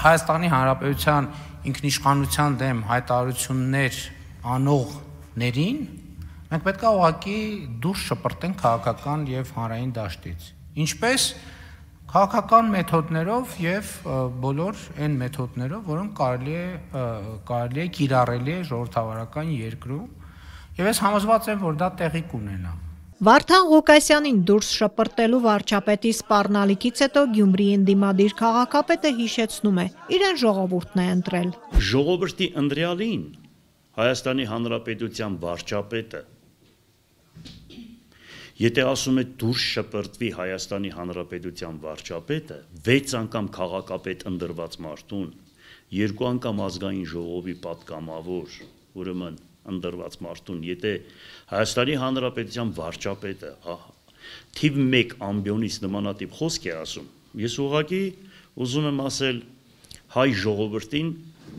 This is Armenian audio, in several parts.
Հայաստանի Հանրապետության ինքնիշխանության դեմ հայտարարություններ անողներին մենք պետք է ուղղակի դուրս շպրտենք քաղաքական եւ հանրային դաշտից։ Ինչպես քաղաքական մեթոդներով եւ բոլոր այն մեթոդներով, որոնք կարելի է կիրառելի է ժողովրդավարական երկրում, եւ ես համոզված եմ, որ դա տեղի կունենա։ Վարդան Ղուկասյանին դուրս շպրտելու վարչապետի սպառնալիքից հետո Գյումրիի ընդդիմադիր քաղաքապետը հիշեցնում է, իրեն ժողովուրդն է ընտրել։ Ժողովրդի ընտրյալին Հայաստանի Հանրապետության վարչապետը, եթե ասում է դուրս շպրտվի Հայաստանի Հանրապետության վարչապետը, 6 անգամ քաղաքապետ ընտրված մարդուն, 2 անգամ ազգային ժողովի պատգամավոր, ուրեմն ընտրված մարդուն, եթե Հայաստանի Հանրապետության վարչապետը թիվ 1 ամբիոնից նմանատիպ խոսք է ասում, ես ուղղակի ուզում եմ ասել հայ ժողովրդին,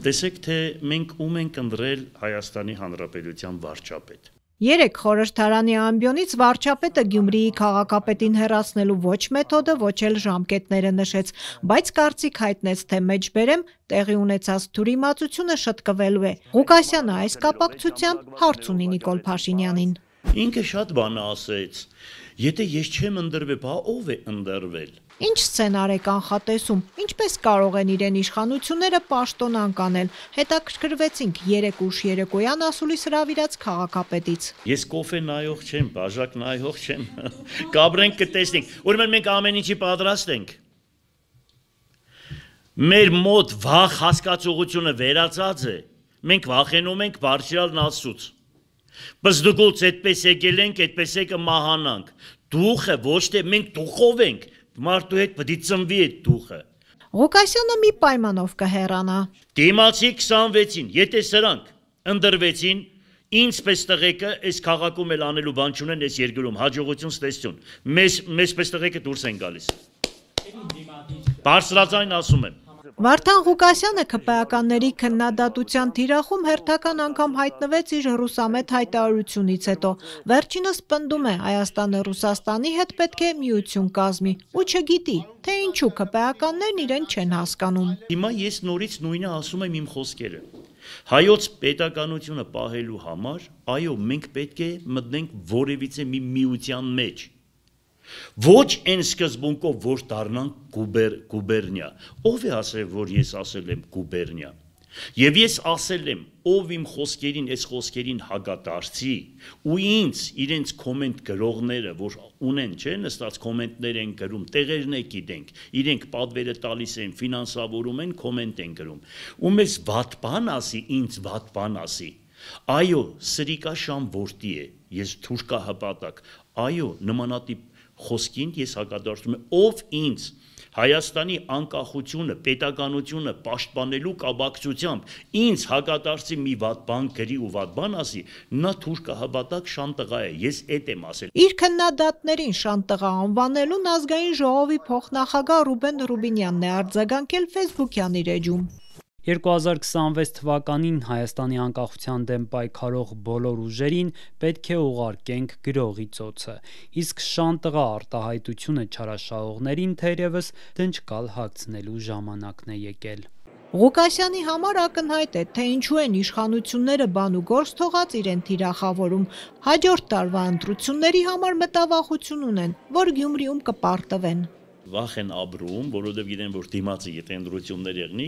տեսեք թե մենք ում ենք ընտրել Հայաստանի Հանրապետության վարչապետ։ 3 խորհրդարանի ամբիոնից վարչապետը Գյումրիի քաղաքապետին հեռացնելու ոչ մեթոդը, ոչ էլ ժամկետները նշեց, բայց կարծիք հայտնեց, թե մեջբերեմ տեղի ունեցած թյուրիմացությունը շտկվելու է։ Ղուկասյանը այս կապակցությամբ հարց ունի Նիկոլ Փաշինյանին։ Ինքը շատ բան ասեց, եթե ես չեմ ընտրվել, բա ով է ընտրվել։ Ինչ սցենար է կանխատեսում, ինչպես կարող են իրեն իշխանությունները պաշտոնանկ անել, հետաքրքրվեցինք 3 ուշ երեկոյան ասուլիս հրավիրած քաղաքապետից։ Ես կոֆե նայող չեմ, բաժակ նայող չեմ, կաբրենք կտեսնենք, ուրեմն մենք ամեն ինչի պատրաստ ենք։ Մեր մոտ վախ հասկացողությունը վերացած է, մենք վախենում ենք բարձրալն Աստծուց։ Բզդուկուց այդպես եկել ենք, այդպես է կմահանանք։ Դուխը ոչ թե մենք դուխով ենք, մարդու հետ պետք է ծնվի այդ դուխը։ Ղուկասյանը մի պայմանով կհեռանա։ Դիմացի 26-ին, եթե սրանք ընտրվեցին, ինձ պես տղեկը այս քաղաքում էլ անելու բան չունեն այս երկրում, հաջողություն ստեսություն։ Մեզ պես տղեկը դուրս են գալիս։ Բարձրաձայն ասում եմ։ Վարդան Ղուկասյանը ԿՊԱ-ականների քննադատության թիրախում հերթական անգամ հայտնվեց իր ռուսամետ հայտարարությունից հետո։ Վերջինս պնդում է Հայաստանը Ռուսաստանի հետ պետք է միություն կազմի ու չգիտի, թե ինչու ԿՊԱ-ականներն իրեն չեն հասկանում։ Հիմա ես նորից նույնը ասում եմ իմ խոսքերը։ Հայոց պետականությունը պահելու համար, այո, մենք պետք է մտնենք որևիցե մի միության մեջ։ Ոչ այն սկզբունքով, որ դառնանք գուբերնիա։ Ով է ասել, որ ես ասել եմ գուբերնիա։ Եվ ես ասել եմ, ով իմ խոսքերին, այս խոսքերին հակադարձի, ու ինձ իրենց կոմենտ գրողները, որ ունեն, չէ, նստած կոմենտներ են գրում, տեղերն է գիտենք, իրենք պատվերը տալիս են, ֆինանսավորում են, կոմենտ են գրում։ Ու մեզ վատ բան ասի, ինձ վատ բան ասի։ Այո, սրիկա շամ որդի է, ես թուրքա հպատակ, այո, նմանատիպ խոսքին ես հակադարձում եմ, ով ինձ Հայաստանի անկախությունը, պետականությունը պաշտպանելու կապակցությամբ ինձ հակադարձի մի վատ բան գրի ու վատ բան ասի, նա թուրքահպատակ շանտղա է, ես էդ եմ ասել։ Իր քննադատներին շանտղա անվանելուն ազգային ժողովի փոխնախագահ Ռուբեն Ռուբինյանն է արձագանքել Facebook-յան իր էջում։ 2026 թվականին Հայաստանի անկախության դեմ պայքարող բոլոր ուժերին պետք է ուղարկենք գրողի ծոցը, իսկ շանտղա արտահայտությունը չարաշահողներին թերևս դնչկալ հագցնելու ժամանակն է եկել։ Ղուկասյանի համար ակնհայտ է, թե ինչու են իշխանությունները բան ու գործ թողած իրեն թիրախավորում, հաջորդ տարվա ընտրությունների համար մտավախություն ունեն, որ Գյումրիում կպարտվեն։ Վախ են ապրում, որովհետև գիտեն, որ դիմացի եթե ընտրություններ եղնի,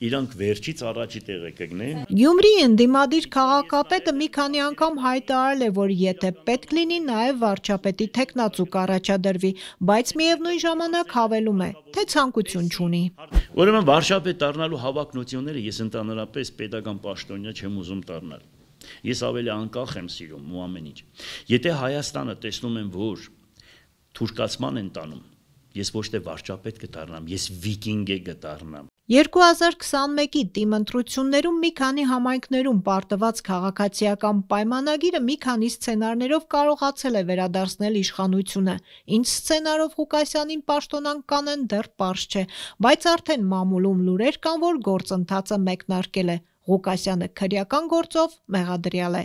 իրանք վերջից առաջի տեղը կգնեն։ Գյումրիի ընդդիմադիր քաղաքապետը մի քանի անգամ հայտարարել է, որ եթե պետք լինի, նաև վարչապետի թեկնածու կառաջադրվի, բայց միևնույն ժամանակ հավելում է, թե ցանկություն չունի։ Ուրեմն վարչապետ դառնալու հավակնությունները ես ընդհանրապես պետական պաշտոնյա չեմ ուզում դառնալ։ Ես ավելի անկախ եմ սիրում ու ամեն ինչ։ Եթե Հայաստանը տեսնում եմ, որ թուրքացման են տանում, ես ոչ թե վարչապետ կդառնամ, ես վիկինգ կդառնամ։ 2021-ի թիմ ընտրություններում մի քանի համայնքներում պարտված քաղաքացիական պայմանագիրը մի քանի սցենարներով կարողացել է վերադարձնել իշխանությունը։ Ինչ սցենարով Ղուկասյանին պաշտոնանկ կանեն դեռ պարզ չէ, բայց արդեն մամուլում լուրեր կան, որ գործընթացը մեկնարկել է։ Ղուկասյանը քրեական գործով մեղադրյալ է։